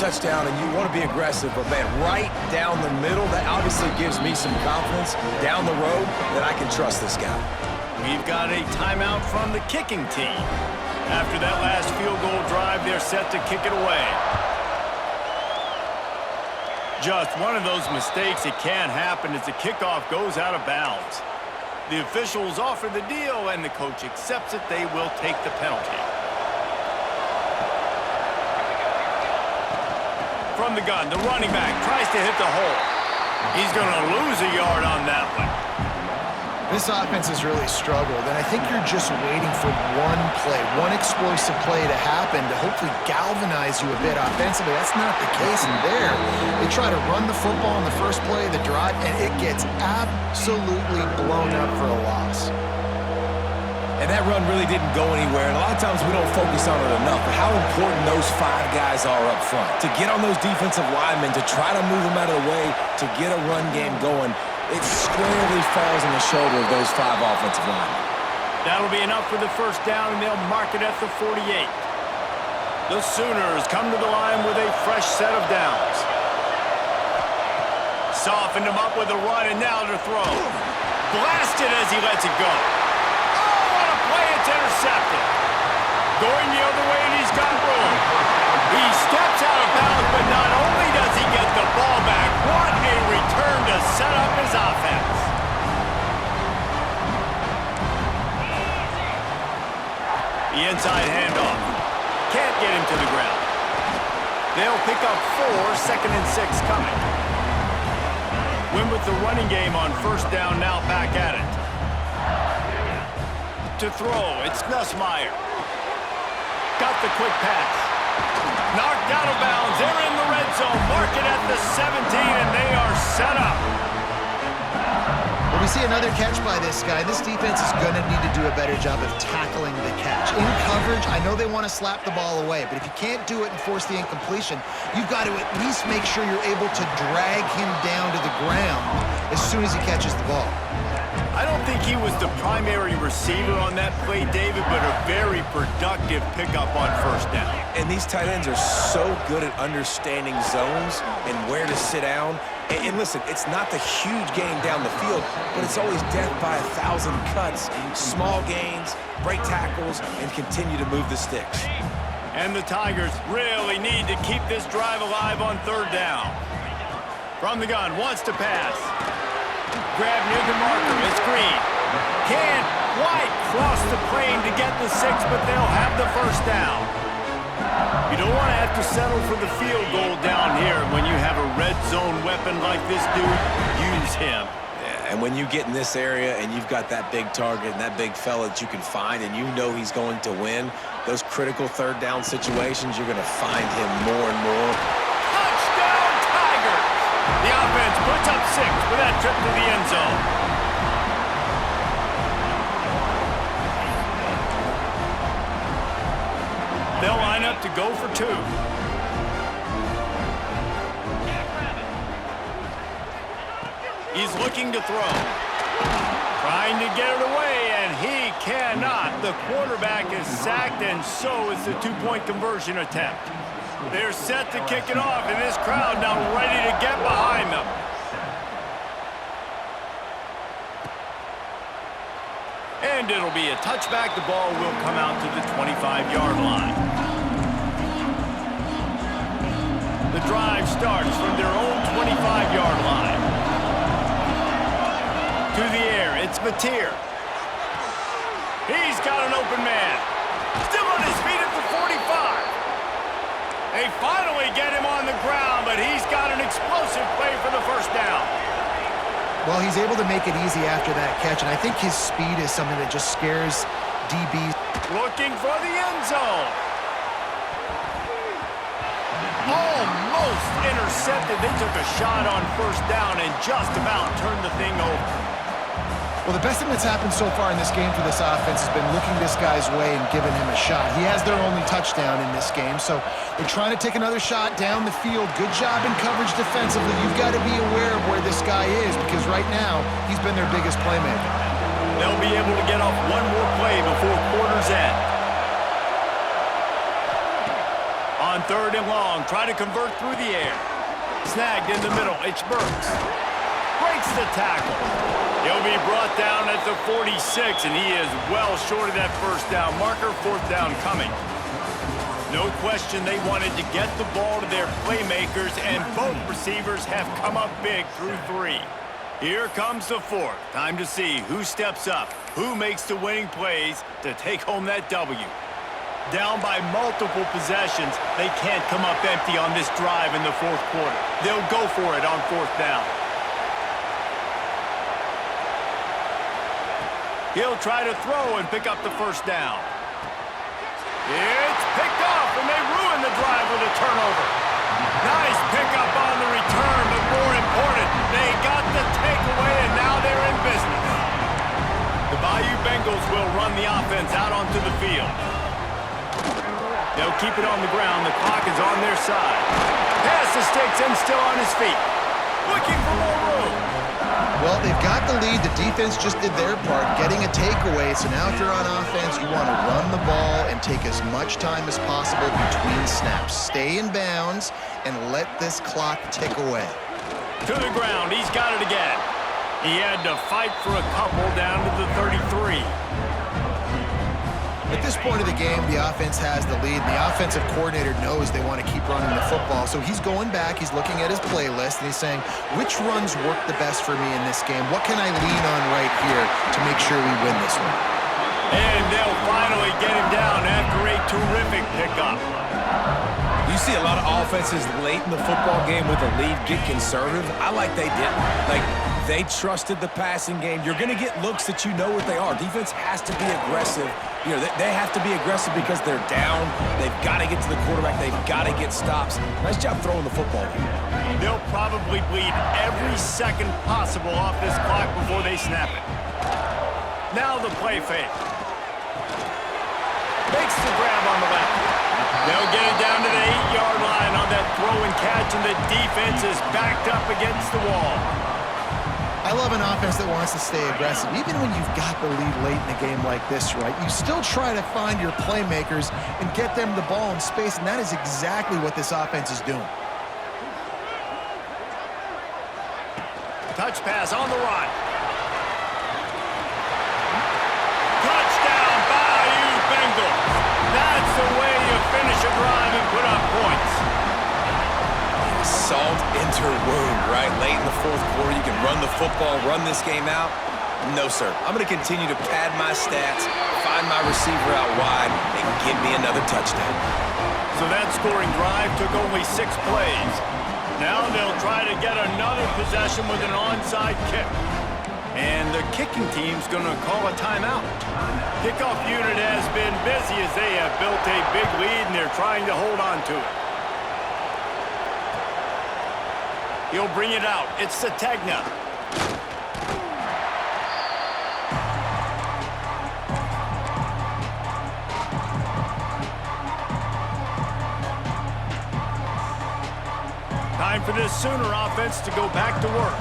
touchdown and you want to be aggressive, but, man, right down the middle, that obviously gives me some confidence down the road that I can trust this guy. We've got a timeout from the kicking team. After that last field goal drive, they're set to kick it away. Just one of those mistakes that can happen as the kickoff goes out of bounds. The officials offer the deal, and the coach accepts it. They will take the penalty. From the gun, the running back tries to hit the hole. He's going to lose a yard on that one. This offense has really struggled, and I think you're just waiting for one play, one explosive play to happen to hopefully galvanize you a bit offensively. That's not the case in there. They try to run the football in the first play of the drive, and it gets absolutely blown up for a loss. And that run really didn't go anywhere, and a lot of times we don't focus on it enough, but how important those 5 guys are up front. To get on those defensive linemen, to try to move them out of the way, to get a run game going, it squarely falls on the shoulder of those 5 offensive linemen. That'll be enough for the first down, and they'll mark it at the 48. The Sooners come to the line with a fresh set of downs. Softened him up with a run, and now to throw. Blasted as he lets it go. Oh, what a play! It's intercepted. Going the other way, and he's got room. He steps out of bounds, but not only does he get the ball back, what a return to set up his offense. The inside handoff. Can't get him to the ground. They'll pick up 4, 2nd and 6 coming. Win with the running game on first down, now back at it. To throw, it's Nussmeier. Got the quick pass. Knocked out of bounds. They're in the red zone. Mark it at the 17, and they are set up. When we see another catch by this guy, this defense is going to need to do a better job of tackling the catch. In coverage, I know they want to slap the ball away, but if you can't do it and force the incompletion, you've got to at least make sure you're able to drag him down to the ground as soon as he catches the ball. I don't think he was the primary receiver on that play, David, but a very productive pickup on first down. And these tight ends are so good at understanding zones and where to sit down. And listen, it's not the huge gain down the field, but it's always death by 1,000 cuts, small gains, break tackles, and continue to move the sticks. And the Tigers really need to keep this drive alive on third down. From the gun, wants to pass. Grab near the marker, it's Green. Can't quite cross the plane to get the 6, but they'll have the first down. You don't want to have to settle for the field goal down here. When you have a red zone weapon like this dude, use him. Yeah, and when you get in this area and you've got that big target and that big fella that you can find and you know he's going to win, those critical third down situations, you're going to find him more and more. Touchdown, Tigers! The offense puts up 6 with that trip to the end zone. They'll line up to go for 2. He's looking to throw. Trying to get it away, and he cannot. The quarterback is sacked, and so is the 2-point conversion attempt. They're set to kick it off, and this crowd now ready to get behind them. And it'll be a touchback. The ball will come out to the 25-yard line. The drive starts from their own 25-yard line. To the air, it's Mateer. He's got an open man. Still on his feet at the 45. They finally get him on the ground, but he's got an explosive play for the first down. Well, he's able to make it easy after that catch, and I think his speed is something that just scares DBs. Looking for the end zone. Almost intercepted. They took a shot on first down and just about turned the thing over. Well, the best thing that's happened so far in this game for this offense has been looking this guy's way and giving him a shot. He has their only touchdown in this game, so they're trying to take another shot down the field. Good job in coverage defensively. You've got to be aware of where this guy is because right now he's been their biggest playmaker. They'll be able to get off one more play before quarter's end. On On 3rd and long, try to convert through the air. Snagged in the middle, it's Burks. Breaks the tackle. He'll be brought down at the 46, and he is well short of that first down marker. 4th down coming. No question they wanted to get the ball to their playmakers, and both receivers have come up big through 3. Here comes the 4th. Time to see who steps up, who makes the winning plays to take home that W. Down by multiple possessions, they can't come up empty on this drive in the 4th quarter. They'll go for it on 4th down. He'll try to throw and pick up the first down. It's picked off, and they ruin the drive with a turnover. Nice pickup on the return, but more important, they got the takeaway, and now they're in business. The Bayou Bengals will run the offense out onto the field. They'll keep it on the ground. The clock is on their side. Pass to Sticks and still on his feet. Looking for more room. Well, they've got the lead. The defense just did their part, getting a takeaway. So now if you're on offense, you want to run the ball and take as much time as possible between snaps. Stay in bounds and let this clock tick away. To the ground. He's got it again. He had to fight for a couple down to the 33. At this point of the game, the offense has the lead, and the offensive coordinator knows they want to keep running the football. So he's going back, he's looking at his playlist, and he's saying, which runs work the best for me in this game? What can I lean on right here to make sure we win this one? And they'll finally get him down after a terrific pickup. You see a lot of offenses late in the football game with a lead get conservative. I like they didn't. Like, they trusted the passing game. You're going to get looks that you know what they are. Defense has to be aggressive. You know, they have to be aggressive because they're down. They've got to get to the quarterback. They've got to get stops. Nice job throwing the football. They'll probably bleed every second possible off this clock before they snap it. Now the play fake. Makes the grab on the left. They'll get it down to the 8-yard line on that throw and catch, and the defense is backed up against the wall. I love an offense that wants to stay aggressive. Even when you've got the lead late in a game like this, right, you still try to find your playmakers and get them the ball in space, and that is exactly what this offense is doing. Touch pass on the run. Touchdown, Bayou Bengals. That's the way you finish a drive and put up points. Salt into wound, right? Late in the 4th quarter, you can run the football, run this game out. No, sir. I'm going to continue to pad my stats, find my receiver out wide, and give me another touchdown. So that scoring drive took only 6 plays. Now they'll try to get another possession with an onside kick. And the kicking team's going to call a timeout. Kickoff unit has been busy as they have built a big lead, and they're trying to hold on to it. He'll bring it out. It's Sategna. Time for this Sooner offense to go back to work.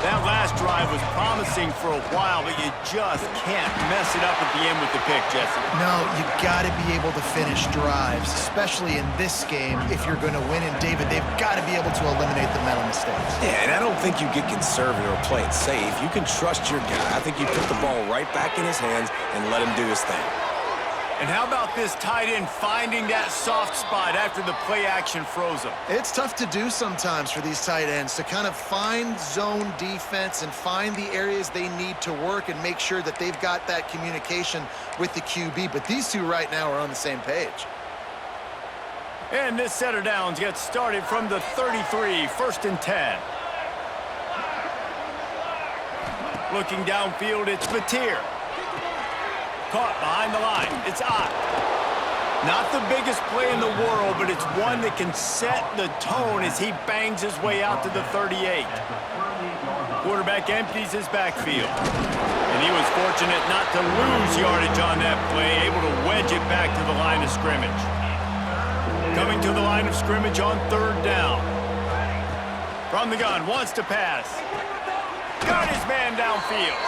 That last drive was promising for a while, but you just can't mess it up at the end with the pick, Jesse. No, you got to be able to finish drives, especially in this game if you're going to win. And, David, they've got to be able to eliminate the mental mistakes. Yeah, and I don't think you get conservative or play it safe. You can trust your guy. I think you put the ball right back in his hands and let him do his thing. And how about this tight end finding that soft spot after the play action froze him? It's tough to do sometimes for these tight ends to kind of find zone defense and find the areas they need to work and make sure that they've got that communication with the QB. But these two right now are on the same page. And this set of downs gets started from the 33, 1st and 10. Looking downfield, it's Batir. Caught behind the line. It's Ott. Not the biggest play in the world, but it's one that can set the tone as he bangs his way out to the 38. Quarterback empties his backfield. And he was fortunate not to lose yardage on that play, able to wedge it back to the line of scrimmage. Coming to the line of scrimmage on 3rd down. From the gun, wants to pass. Got his man downfield.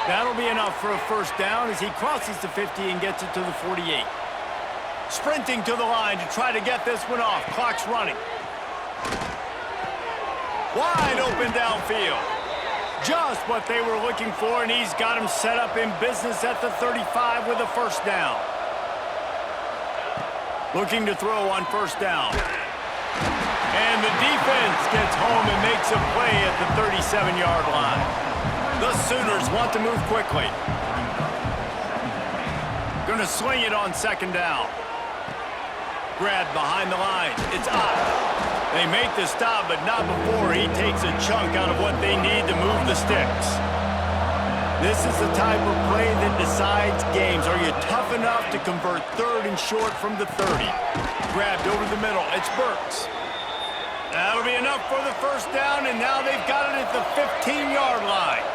That'll be enough for a 1st down as he crosses the 50 and gets it to the 48. Sprinting to the line to try to get this one off. Clock's running. Wide open downfield. Just what they were looking for, and he's got him set up in business at the 35 with a first down. Looking to throw on first down. And the defense gets home and makes a play at the 37-yard line. The Sooners want to move quickly. Going to sling it on second down. Grabbed behind the line. It's up. They make the stop, but not before he takes a chunk out of what they need to move the sticks. This is the type of play that decides games. Are you tough enough to convert third and short from the 30? Grabbed over the middle. It's Burks. That'll be enough for the first down, and now they've got it at the 15-yard line.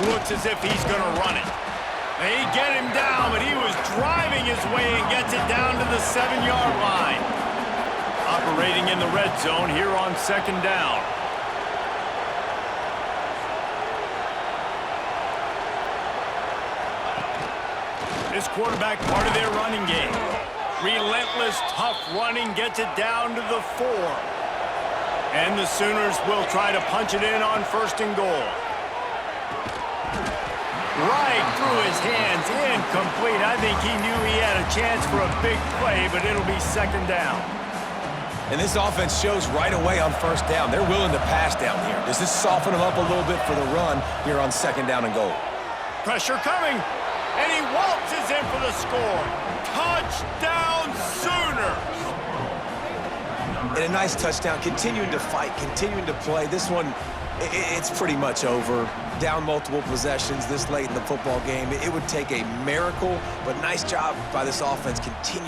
Looks as if he's going to run it. They get him down, but he was driving his way and gets it down to the 7-yard line. Operating in the red zone here on second down. This quarterback part of their running game. Relentless, tough running gets it down to the 4. And the Sooners will try to punch it in on first and goal. Right through his hands, incomplete. I think he knew he had a chance for a big play, but it'll be second down. And this offense shows right away on first down. They're willing to pass down here. Does this soften them up a little bit for the run here on second down and goal? Pressure coming, and he waltzes in for the score. Touchdown, Sooners! And a nice touchdown, continuing to fight, continuing to play. This one, it's pretty much over. Down multiple possessions this late in the football game. It would take a miracle, but nice job by this offense continuing